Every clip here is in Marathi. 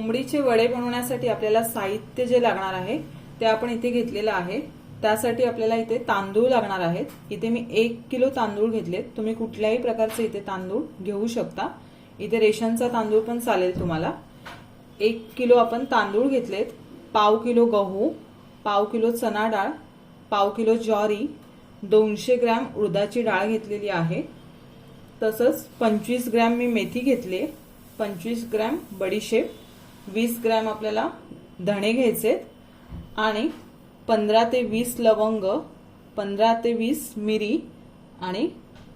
कोंबडीचे वडे बनवण्यासाठी आपल्याला साहित्य जे लागणार आहे ते आपण इथे घेतलेलं आहे। त्यासाठी आपल्याला इथे तांदूळ लागणार आहेत। इथे मी 1 किलो तांदूळ घेतलेत। तुम्ही कुठल्याही प्रकारचे इथे तांदूळ घेऊ शकता। इथे रेशनचा तांदूळ पण चालेल तुम्हाला। 1 किलो आपण तांदूळ घेतलेत, पाव किलो गहू, पाव किलो चना डाळ, पाव किलो ज्वारी, 200 ग्रॅम उडदाची डाळ घेतलेली आहे। तसंच 25 ग्रॅम मी मेथी घेतली, 25 ग्रॅम बडीशेप, 20 ग्रॅम आपल्याला धणे घ्यायचेत आणि 15 ते 20 लवंग, 15 ते 20 मिरी आणि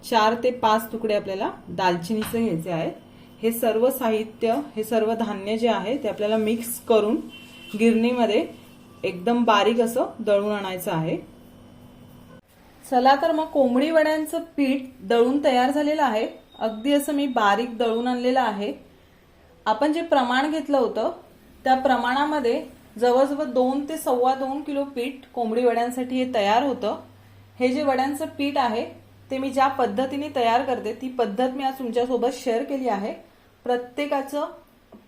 4 ते 5 तुकडे आपल्याला दालचिनीचे घ्यायचे आहेत। हे सर्व साहित्य, हे सर्व धान्य जे आहे ते आपल्याला मिक्स करून गिरणीमध्ये एकदम बारीक असं दळून आणायचं आहे। चला तर मग कोंबडी वड्यांचं पीठ दळून तयार झालेलं आहे। अगदी असं मी बारीक दळून आणलेलं आहे। आपण जे प्रमाण घेतलं होतं त्या प्रमाणामध्ये जवळजवळ 2 ते 2.25 किलो पीठ कोंबडी वड्यांसाठी हे तयार होतं। हे जे वड्यांचं पीठ आहे ते मी ज्या पद्धतीने तयार करते ती पद्धत मी आज तुमच्यासोबत शेअर केली आहे। प्रत्येकाचं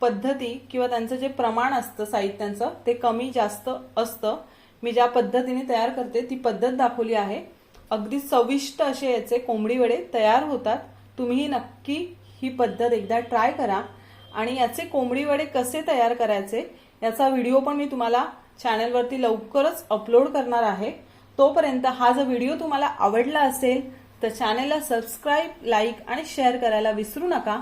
पद्धती किंवा त्यांचं जे प्रमाण असतं साहित्यांचं ते कमी जास्त असतं। मी ज्या पद्धतीने तयार करते ती पद्धत दाखवली आहे। अगदी चविष्ट असे याचे कोंबडी वडे तयार होतात। तुम्ही नक्की ही पद्धत एकदा ट्राय करा आणि याचे कोंबडी वडे कसे तयार करायचे याचा व्हिडिओ पण मी तुम्हाला चॅनलवरती लवकरच अपलोड करणार आहे। तोपर्यंत हा जर व्हिडिओ तुम्हाला आवडला असेल तर चॅनलला सबस्क्राइब, लाईक आणि शेअर करायला विसरू नका।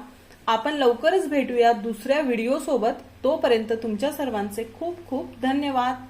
आपण लवकरच भेटूया दुसऱ्या व्हिडिओ सोबत। तोपर्यंत तुमच्या सर्वांचे खूप खूप धन्यवाद।